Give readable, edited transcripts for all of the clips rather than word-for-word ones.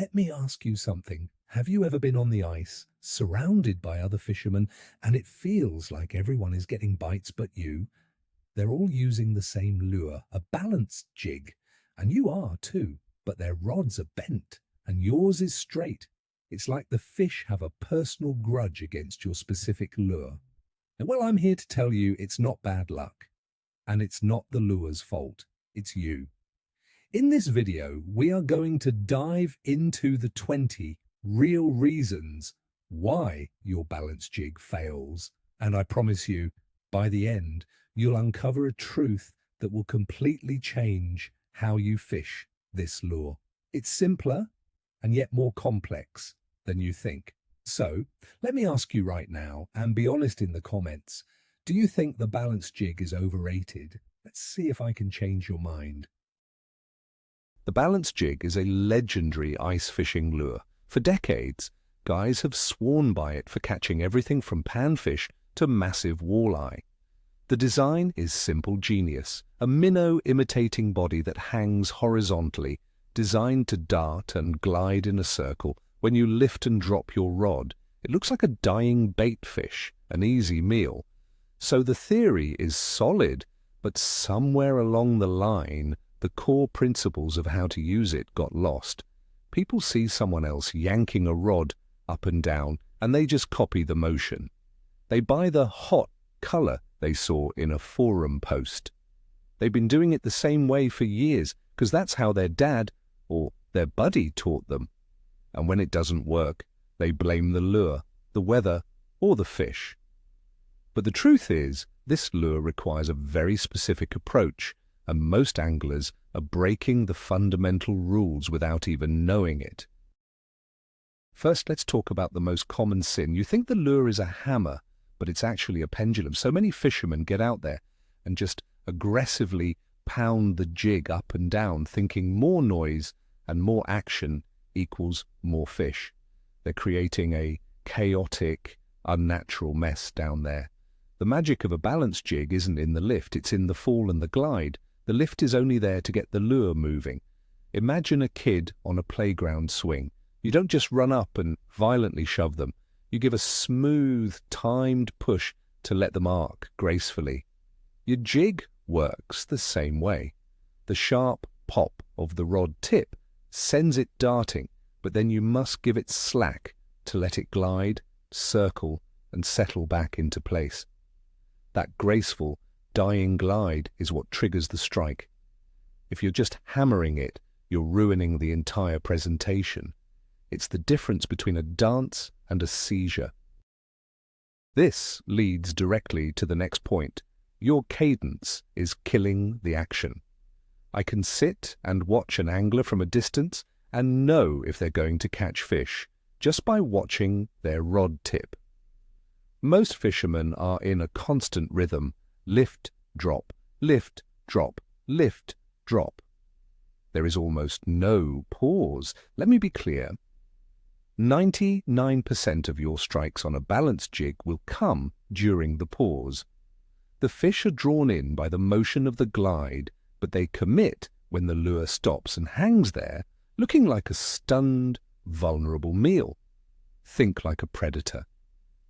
let me ask you something. Have you ever been on the ice, surrounded by other fishermen, and it feels like everyone is getting bites but you? They're all using the same lure, a balanced jig, and you are too, but their rods are bent, and yours is straight. It's like the fish have a personal grudge against your specific lure. And well, I'm here to tell you it's not bad luck, and it's not the lure's fault, it's you. In this video, we are going to dive into the 20 real reasons why your balance jig fails. And I promise you, by the end, you'll uncover a truth that will completely change how you fish this lure. It's simpler and yet more complex than you think. So, let me ask you right now, and be honest in the comments, do you think the balance jig is overrated? Let's see if I can change your mind. The balance jig is a legendary ice fishing lure. For decades, guys have sworn by it for catching everything from panfish to massive walleye. The design is simple genius, a minnow-imitating body that hangs horizontally, designed to dart and glide in a circle. When you lift and drop your rod, it looks like a dying bait fish, an easy meal. So the theory is solid, but somewhere along the line, the core principles of how to use it got lost. People see someone else yanking a rod up and down, and they just copy the motion. They buy the hot color they saw in a forum post. They've been doing it the same way for years, because that's how their dad or their buddy taught them. And when it doesn't work, they blame the lure, the weather, or the fish. But the truth is, this lure requires a very specific approach, and most anglers are breaking the fundamental rules without even knowing it. First, let's talk about the most common sin. You think the lure is a hammer, but it's actually a pendulum. So many fishermen get out there and just aggressively pound the jig up and down, thinking more noise and more action equals more fish. They're creating a chaotic, unnatural mess down there. The magic of a balance jig isn't in the lift, it's in the fall and the glide. The lift is only there to get the lure moving. Imagine a kid on a playground swing. You don't just run up and violently shove them. You give a smooth, timed push to let them arc gracefully. Your jig works the same way. The sharp pop of the rod tip sends it darting, but then you must give it slack to let it glide, circle, and settle back into place. That graceful, dying glide is what triggers the strike. If you're just hammering it, you're ruining the entire presentation. It's the difference between a dance and a seizure. This leads directly to the next point. Your cadence is killing the action. I can sit and watch an angler from a distance and know if they're going to catch fish just by watching their rod tip. Most fishermen are in a constant rhythm: lift, drop, lift, drop, lift, drop. There is almost no pause. Let me be clear. 99% of your strikes on a balance jig will come during the pause. The fish are drawn in by the motion of the glide, but they commit when the lure stops and hangs there, looking like a stunned, vulnerable meal. Think like a predator.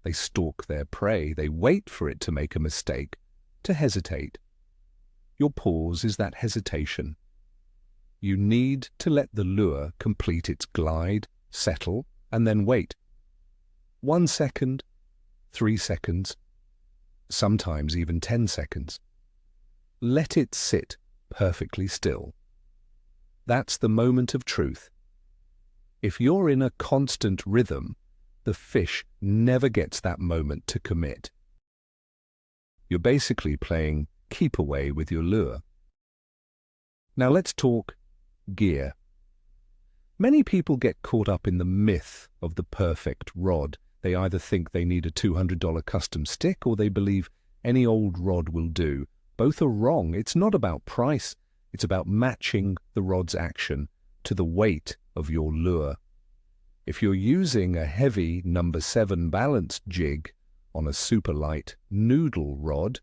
They stalk their prey. They wait for it to make a mistake, to hesitate. Your pause is that hesitation. You need to let the lure complete its glide, settle, and then wait. 1 second, 3 seconds, sometimes even 10 seconds. Let it sit perfectly still. That's the moment of truth. If you're in a constant rhythm, the fish never gets that moment to commit. You're basically playing keep away with your lure. Now let's talk gear. Many people get caught up in the myth of the perfect rod. They either think they need a $200 custom stick or they believe any old rod will do. Both are wrong. It's not about price. It's about matching the rod's action to the weight of your lure. If you're using a heavy No. 7 balance jig on a super light noodle rod,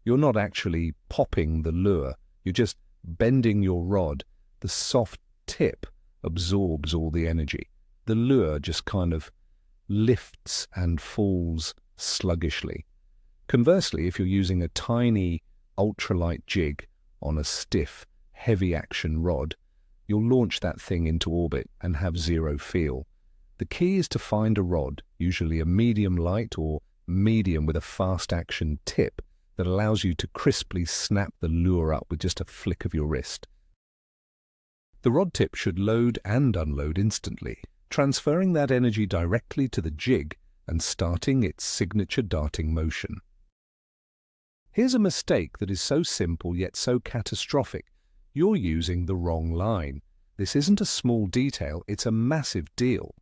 you're not actually popping the lure. You're just bending your rod. The soft tip absorbs all the energy. The lure just kind of lifts and falls sluggishly. Conversely, if you're using a tiny ultralight jig on a stiff, heavy-action rod, you'll launch that thing into orbit and have zero feel. The key is to find a rod, usually a medium light or medium with a fast-action tip, that allows you to crisply snap the lure up with just a flick of your wrist. The rod tip should load and unload instantly, transferring that energy directly to the jig and starting its signature darting motion. Here's a mistake that is so simple yet so catastrophic. You're using the wrong line. This isn't a small detail, it's a massive deal.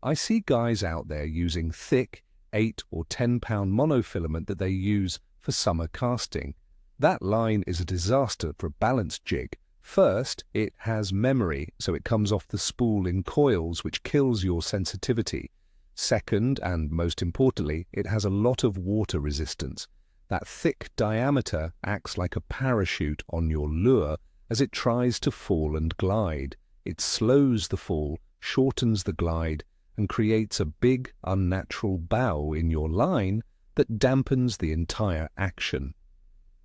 I see guys out there using thick 8 or 10-pound monofilament that they use for summer casting. That line is a disaster for a balanced jig. First, it has memory, so it comes off the spool in coils, which kills your sensitivity. Second, and most importantly, it has a lot of water resistance. That thick diameter acts like a parachute on your lure as it tries to fall and glide. It slows the fall, shortens the glide, and creates a big, unnatural bow in your line that dampens the entire action.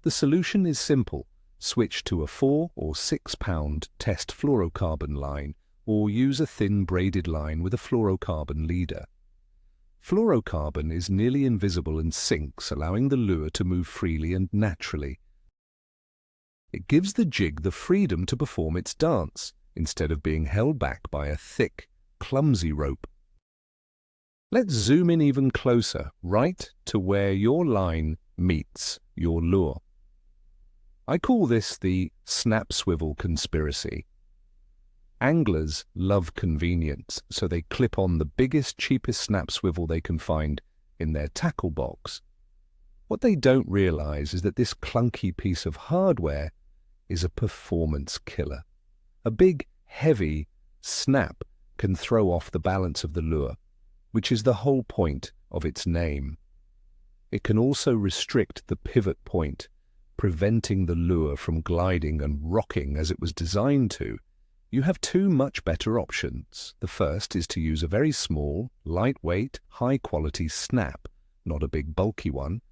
The solution is simple. Switch to a 4 or 6-pound test fluorocarbon line, or use a thin braided line with a fluorocarbon leader. Fluorocarbon is nearly invisible and sinks, allowing the lure to move freely and naturally. It gives the jig the freedom to perform its dance, instead of being held back by a thick, clumsy rope. Let's zoom in even closer, right to where your line meets your lure. I call this the snap swivel conspiracy. Anglers love convenience, so they clip on the biggest, cheapest snap swivel they can find in their tackle box. What they don't realize is that this clunky piece of hardware is a performance killer. A big, heavy snap can throw off the balance of the lure, which is the whole point of its name. It can also restrict the pivot point, preventing the lure from gliding and rocking as it was designed to. You have two much better options. The first is to use a very small, lightweight, high-quality snap, not a big bulky one.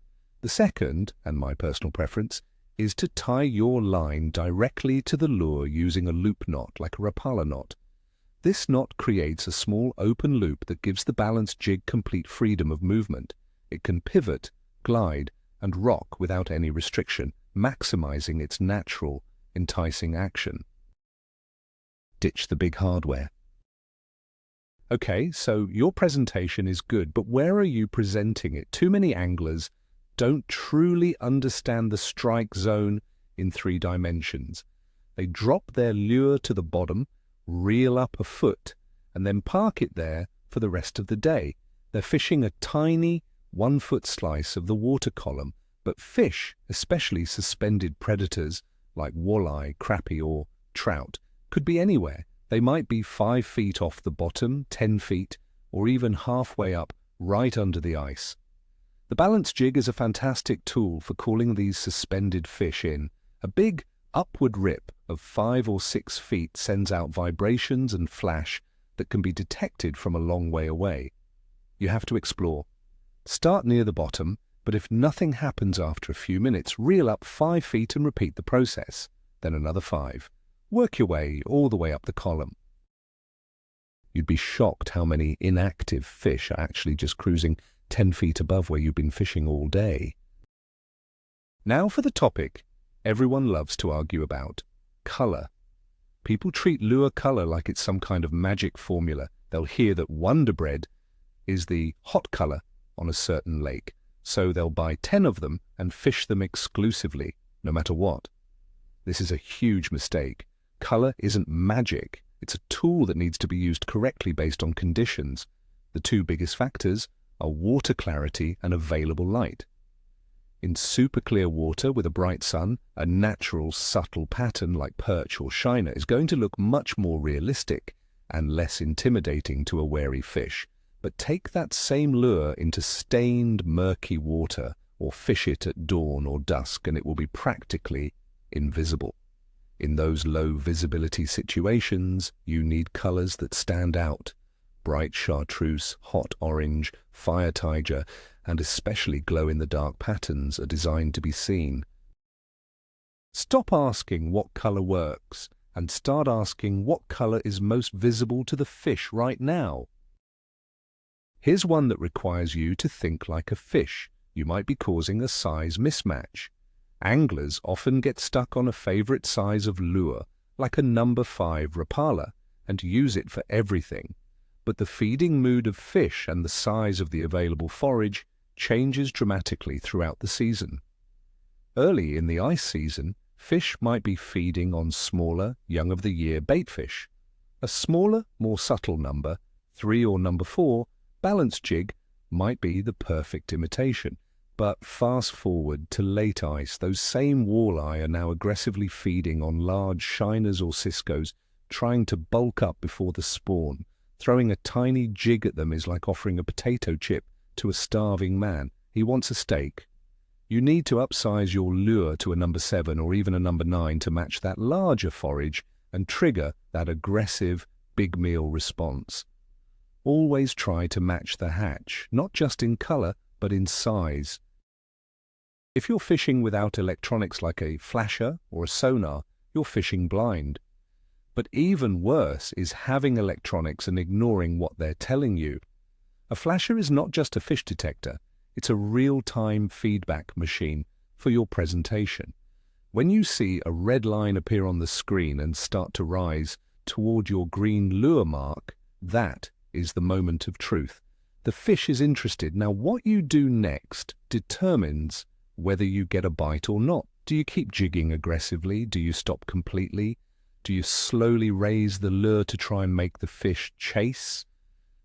The second, and my personal preference, is to tie your line directly to the lure using a loop knot, like a Rapala knot. This knot creates a small open loop that gives the balanced jig complete freedom of movement. It can pivot, glide, and rock without any restriction, maximizing its natural, enticing action. Ditch the big hardware. Okay, so your presentation is good, but where are you presenting it? Too many anglers don't truly understand the strike zone in 3 dimensions. They drop their lure to the bottom, reel up a foot, and then park it there for the rest of the day. They're fishing a tiny 1-foot slice of the water column, but fish, especially suspended predators like walleye, crappie, or trout, could be anywhere. They might be 5 feet off the bottom, 10 feet, or even halfway up, right under the ice. The balance jig is a fantastic tool for calling these suspended fish in. A big upward rip of 5 or 6 feet sends out vibrations and flash that can be detected from a long way away. You have to explore. Start near the bottom, but if nothing happens after a few minutes, reel up 5 feet and repeat the process, then another 5. Work your way all the way up the column. You'd be shocked how many inactive fish are actually just cruising 10 feet above where you've been fishing all day. Now for the topic everyone loves to argue about: color. People treat lure color like it's some kind of magic formula. They'll hear that Wonder Bread is the hot color on a certain lake, so they'll buy 10 of them and fish them exclusively, no matter what. This is a huge mistake. Color isn't magic. It's a tool that needs to be used correctly based on conditions. The 2 biggest factors are water clarity and available light. In super clear water with a bright sun, a natural subtle pattern like perch or shiner is going to look much more realistic and less intimidating to a wary fish. But take that same lure into stained, murky water or fish it at dawn or dusk and it will be practically invisible. In those low visibility situations, you need colors that stand out. Bright chartreuse, hot orange, fire tiger, and especially glow-in-the-dark patterns are designed to be seen. Stop asking what color works and start asking what color is most visible to the fish right now. Here's one that requires you to think like a fish. You might be causing a size mismatch. Anglers often get stuck on a favorite size of lure, like a number 5 Rapala, and use it for everything. But the feeding mood of fish and the size of the available forage changes dramatically throughout the season. Early in the ice season, fish might be feeding on smaller, young-of-the-year baitfish. A smaller, more subtle number, 3 or number 4, balanced jig, might be the perfect imitation. But fast forward to late ice, those same walleye are now aggressively feeding on large shiners or ciscos, trying to bulk up before the spawn. Throwing a tiny jig at them is like offering a potato chip to a starving man. He wants a steak. You need to upsize your lure to a number 7 or even a number 9 to match that larger forage and trigger that aggressive big meal response. Always try to match the hatch, not just in color, but in size. If you're fishing without electronics like a flasher or a sonar, you're fishing blind. But even worse is having electronics and ignoring what they're telling you. A flasher is not just a fish detector, it's a real-time feedback machine for your presentation. When you see a red line appear on the screen and start to rise toward your green lure mark, that is the moment of truth. The fish is interested. Now, what you do next determines whether you get a bite or not. Do you keep jigging aggressively? Do you stop completely? Do you slowly raise the lure to try and make the fish chase?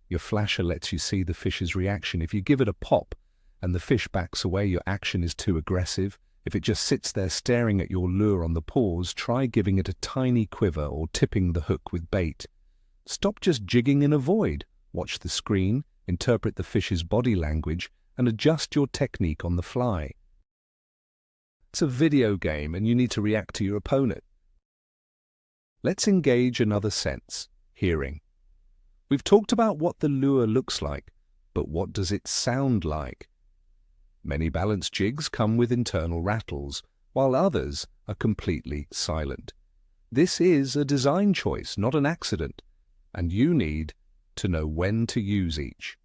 Your flasher lets you see the fish's reaction. If you give it a pop and the fish backs away, your action is too aggressive. If it just sits there staring at your lure on the pause, try giving it a tiny quiver or tipping the hook with bait. Stop just jigging in a void. Watch the screen, interpret the fish's body language, and adjust your technique on the fly. It's a video game and you need to react to your opponent. Let's engage another sense, hearing. We've talked about what the lure looks like, but what does it sound like? Many balanced jigs come with internal rattles, while others are completely silent. This is a design choice, not an accident, and you need to know when to use each.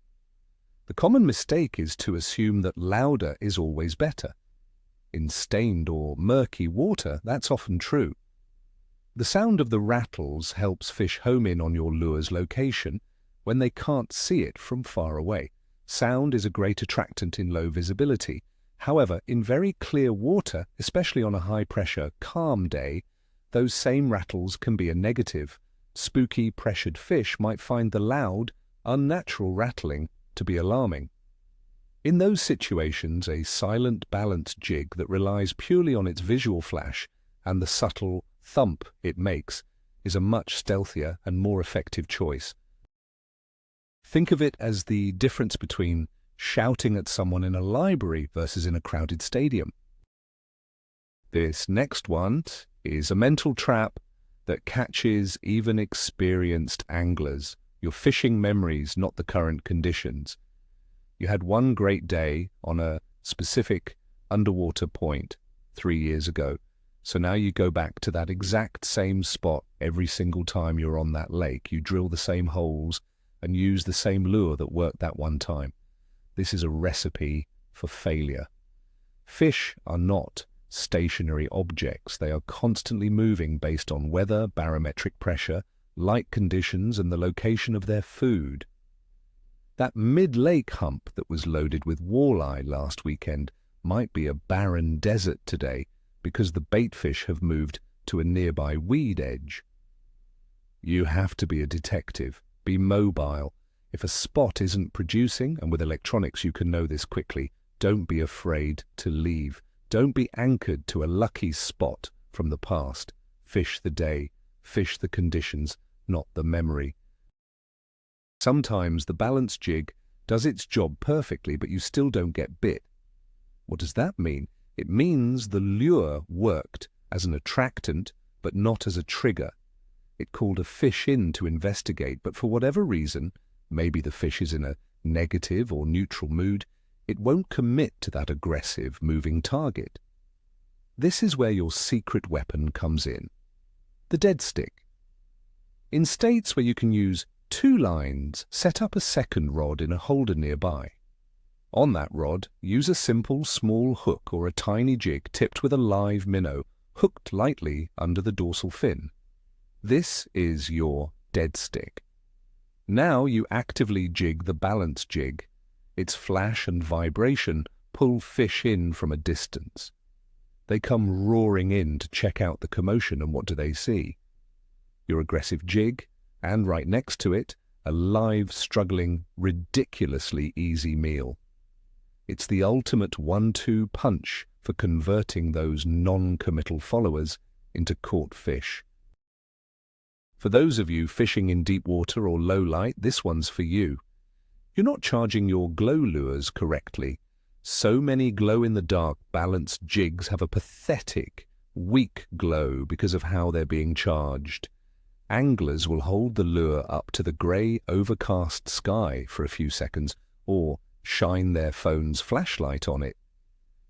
The common mistake is to assume that louder is always better. In stained or murky water, that's often true. The sound of the rattles helps fish home in on your lure's location when they can't see it from far away. Sound is a great attractant in low visibility. However, in very clear water, especially on a high-pressure, calm day, those same rattles can be a negative. Spooky, pressured fish might find the loud, unnatural rattling to be alarming. In those situations, a silent, balanced jig that relies purely on its visual flash and the subtle thump it makes is a much stealthier and more effective choice. Think of it as the difference between shouting at someone in a library versus in a crowded stadium. This next one is a mental trap that catches even experienced anglers. Your fishing memories, not the current conditions. You had one great day on a specific underwater point 3 years ago, so now you go back to that exact same spot every single time you're on that lake. You drill the same holes and use the same lure that worked that one time. This is a recipe for failure. Fish are not stationary objects. They are constantly moving based on weather, barometric pressure, light conditions, and the location of their food. That mid-lake hump that was loaded with walleye last weekend might be a barren desert today because the baitfish have moved to a nearby weed edge. You have to be a detective, be mobile. If a spot isn't producing, and with electronics you can know this quickly, don't be afraid to leave. Don't be anchored to a lucky spot from the past. Fish the day, fish the conditions, not the memory. Sometimes the balance jig does its job perfectly, but you still don't get bit. What does that mean? It means the lure worked as an attractant but not as a trigger. It called a fish in to investigate, but for whatever reason, maybe the fish is in a negative or neutral mood, it won't commit to that aggressive, moving target. This is where your secret weapon comes in. The dead stick. In states where you can use 2 lines, set up a second rod in a holder nearby. On that rod, use a simple small hook or a tiny jig tipped with a live minnow, hooked lightly under the dorsal fin. This is your dead stick. Now you actively jig the balance jig. Its flash and vibration pull fish in from a distance. They come roaring in to check out the commotion, and what do they see? Your aggressive jig, and right next to it, a live, struggling, ridiculously easy meal. It's the ultimate 1-2 punch for converting those non-committal followers into caught fish. For those of you fishing in deep water or low light, this one's for you. You're not charging your glow lures correctly. So many glow-in-the-dark balanced jigs have a pathetic, weak glow because of how they're being charged. Anglers will hold the lure up to the grey, overcast sky for a few seconds, or shine their phone's flashlight on it.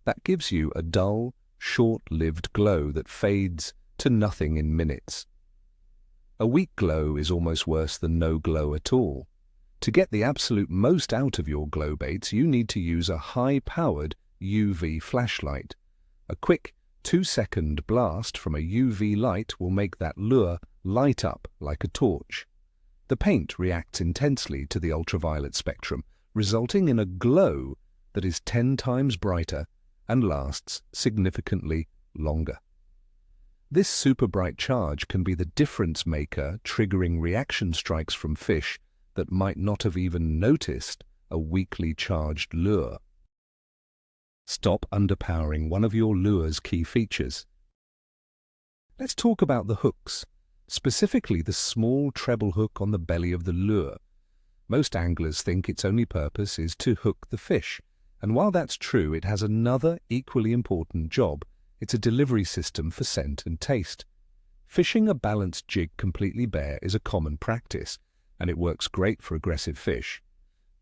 That gives you a dull, short-lived glow that fades to nothing in minutes. A weak glow is almost worse than no glow at all. To get the absolute most out of your glow baits, you need to use a high-powered UV flashlight. A quick 2-second blast from a UV light will make that lure light up like a torch. The paint reacts intensely to the ultraviolet spectrum, resulting in a glow that is 10 times brighter and lasts significantly longer. This super bright charge can be the difference maker, triggering reaction strikes from fish that might not have even noticed a weakly charged lure. Stop underpowering one of your lure's key features. Let's talk about the hooks, specifically the small treble hook on the belly of the lure. Most anglers think its only purpose is to hook the fish, and while that's true, it has another equally important job. It's a delivery system for scent and taste. Fishing a balanced jig completely bare is a common practice, and it works great for aggressive fish.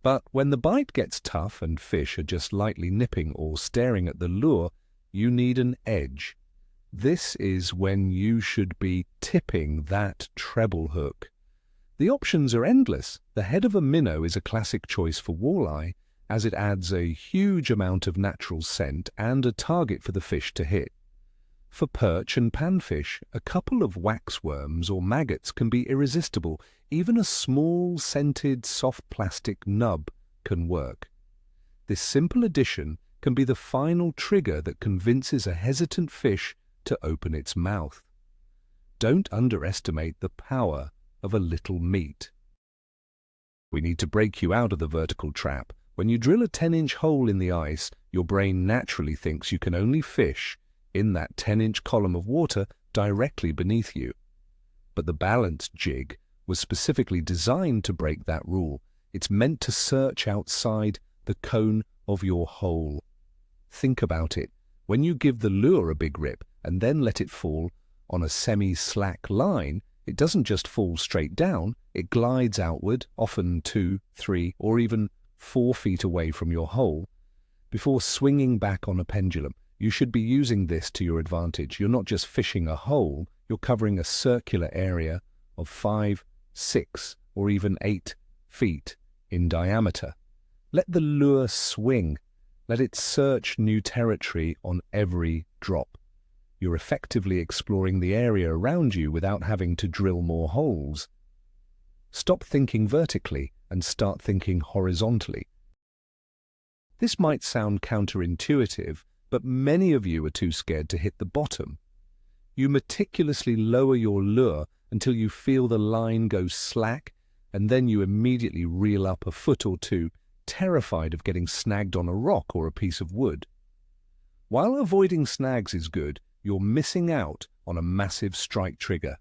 But when the bite gets tough and fish are just lightly nipping or staring at the lure, you need an edge. This is when you should be tipping that treble hook. The options are endless. The head of a minnow is a classic choice for walleye, as it adds a huge amount of natural scent and a target for the fish to hit. For perch and panfish, a couple of waxworms or maggots can be irresistible. Even a small, scented, soft plastic nub can work. This simple addition can be the final trigger that convinces a hesitant fish to open its mouth. Don't underestimate the power of a little meat. We need to break you out of the vertical trap. When you drill a 10-inch hole in the ice, your brain naturally thinks you can only fish in that 10-inch column of water directly beneath you. But the balance jig was specifically designed to break that rule. It's meant to search outside the cone of your hole. Think about it. When you give the lure a big rip and then let it fall on a semi-slack line, it doesn't just fall straight down, it glides outward, often 2, 3, or even 4 feet away from your hole. Before swinging back on a pendulum, you should be using this to your advantage. You're not just fishing a hole, you're covering a circular area of 5, 6, or even 8 feet in diameter. Let the lure swing. Let it search new territory on every drop. You're effectively exploring the area around you without having to drill more holes. Stop thinking vertically and start thinking horizontally. This might sound counterintuitive, but many of you are too scared to hit the bottom. You meticulously lower your lure until you feel the line go slack, and then you immediately reel up a foot or two, terrified of getting snagged on a rock or a piece of wood. While avoiding snags is good, you're missing out on a massive strike trigger.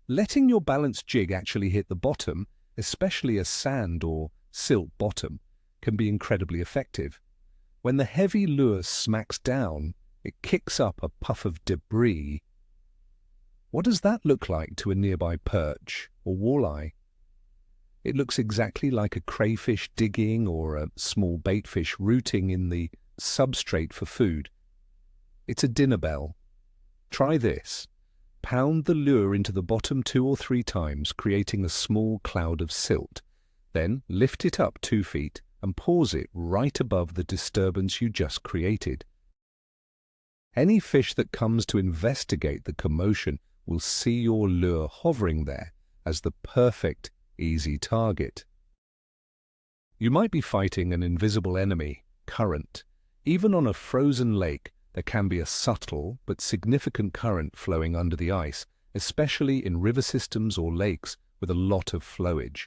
Letting your balanced jig actually hit the bottom, especially a sand or silt bottom, can be incredibly effective. When the heavy lure smacks down, it kicks up a puff of debris. What does that look like to a nearby perch or walleye? It looks exactly like a crayfish digging or a small baitfish rooting in the substrate for food. It's a dinner bell. Try this. Pound the lure into the bottom 2 or 3 times, creating a small cloud of silt. Then lift it up 2 feet and pause it right above the disturbance you just created. Any fish that comes to investigate the commotion will see your lure hovering there as the perfect, easy target. You might be fighting an invisible enemy, current. Even on a frozen lake, there can be a subtle but significant current flowing under the ice, especially in river systems or lakes with a lot of flowage.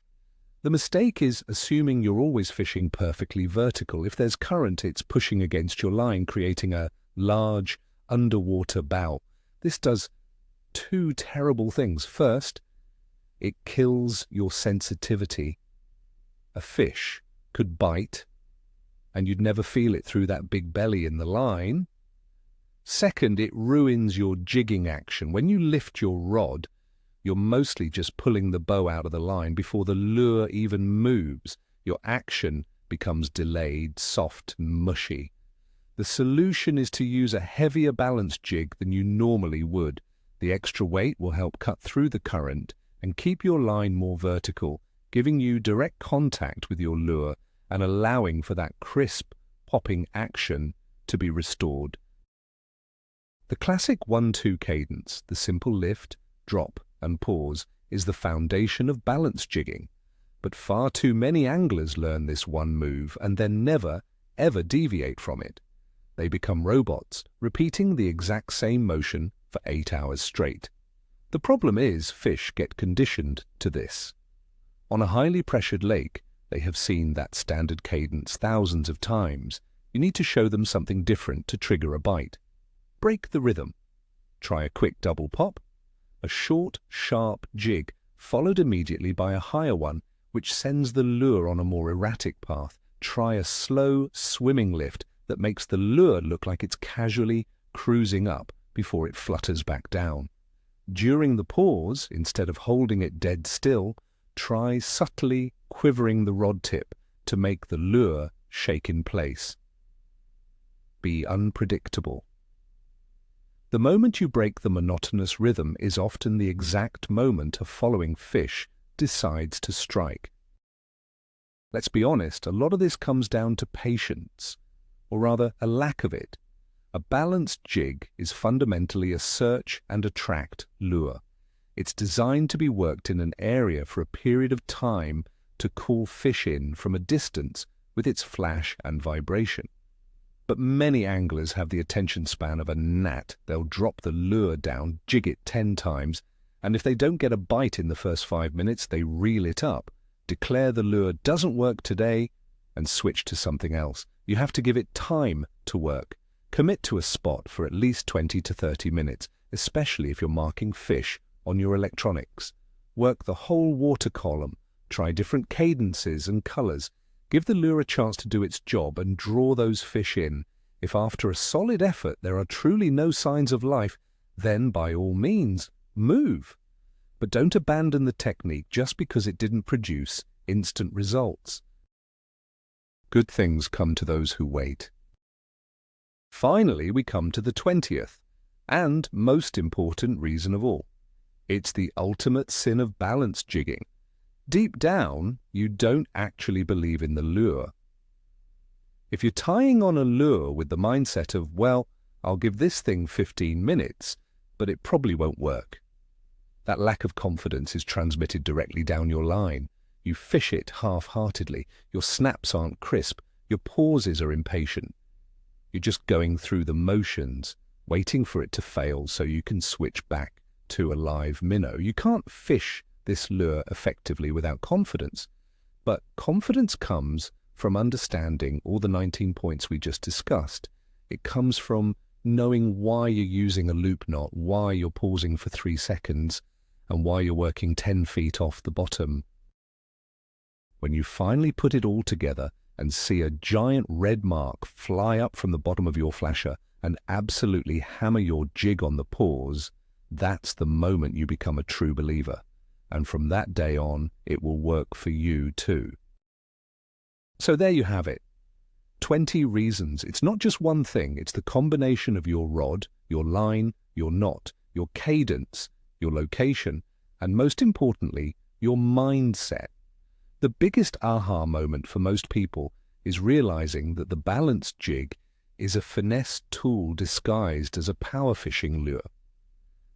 The mistake is assuming you're always fishing perfectly vertical. If there's current, it's pushing against your line, creating a large underwater bow. This does 2 terrible things. First, it kills your sensitivity. A fish could bite, and you'd never feel it through that big belly in the line. Second, it ruins your jigging action. When you lift your rod, you're mostly just pulling the bow out of the line before the lure even moves. Your action becomes delayed, soft, and mushy. The solution is to use a heavier balance jig than you normally would. The extra weight will help cut through the current and keep your line more vertical, giving you direct contact with your lure and allowing for that crisp, popping action to be restored. The classic 1-2 cadence, the simple lift, drop, and pause, is the foundation of balance jigging. But far too many anglers learn this one move and then never, ever deviate from it. They become robots, repeating the exact same motion for 8 hours straight. The problem is fish get conditioned to this. On a highly pressured lake, they have seen that standard cadence thousands of times. You need to show them something different to trigger a bite. Break the rhythm. Try a quick double pop, a short, sharp jig, followed immediately by a higher one, which sends the lure on a more erratic path. Try a slow, swimming lift that makes the lure look like it's casually cruising up before it flutters back down. During the pause, instead of holding it dead still, try subtly quivering the rod tip to make the lure shake in place. Be unpredictable. The moment you break the monotonous rhythm is often the exact moment a following fish decides to strike. Let's be honest, a lot of this comes down to patience, or rather a lack of it. A balanced jig is fundamentally a search and attract lure. It's designed to be worked in an area for a period of time to call fish in from a distance with its flash and vibration. But many anglers have the attention span of a gnat. They'll drop the lure down, jig it 10 times, and if they don't get a bite in the first 5 minutes, they reel it up, declare the lure doesn't work today, and switch to something else. You have to give it time to work. Commit to a spot for at least 20 to 30 minutes, especially if you're marking fish on your electronics. Work the whole water column. Try different cadences and colors. Give the lure a chance to do its job and draw those fish in. If after a solid effort there are truly no signs of life, then by all means, move. But don't abandon the technique just because it didn't produce instant results. Good things come to those who wait. Finally, we come to the 20th, and most important reason of all. It's the ultimate sin of balance jigging. Deep down, you don't actually believe in the lure. If you're tying on a lure with the mindset of, well, I'll give this thing 15 minutes, but it probably won't work. That lack of confidence is transmitted directly down your line. You fish it half-heartedly, your snaps aren't crisp, your pauses are impatient. You're just going through the motions, waiting for it to fail so you can switch back to a live minnow. You can't fish this lure effectively without confidence. But confidence comes from understanding all the 19 points we just discussed. It comes from knowing why you're using a loop knot, why you're pausing for 3 seconds, and why you're working 10 feet off the bottom. When you finally put it all together and see a giant red mark fly up from the bottom of your flasher and absolutely hammer your jig on the pause, that's the moment you become a true believer. And from that day on, it will work for you too. So there you have it. 20 reasons. It's not just one thing. It's the combination of your rod, your line, your knot, your cadence, your location, and most importantly, your mindset. The biggest aha moment for most people is realizing that the balanced jig is a finesse tool disguised as a power fishing lure.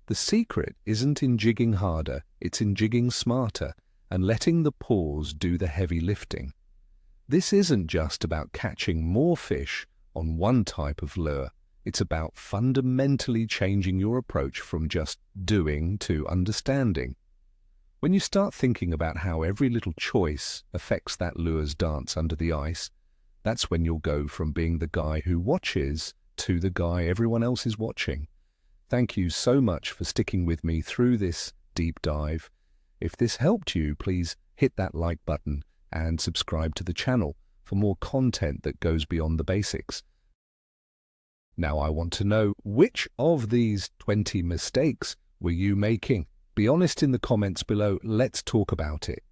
The secret isn't in jigging harder, it's in jigging smarter and letting the pause do the heavy lifting. This isn't just about catching more fish on one type of lure. It's about fundamentally changing your approach from just doing to understanding. When you start thinking about how every little choice affects that lure's dance under the ice, that's when you'll go from being the guy who watches to the guy everyone else is watching. Thank you so much for sticking with me through this deep dive. If this helped you, please hit that like button and subscribe to the channel for more content that goes beyond the basics. Now I want to know, which of these 20 mistakes were you making? Be honest in the comments below. Let's talk about it.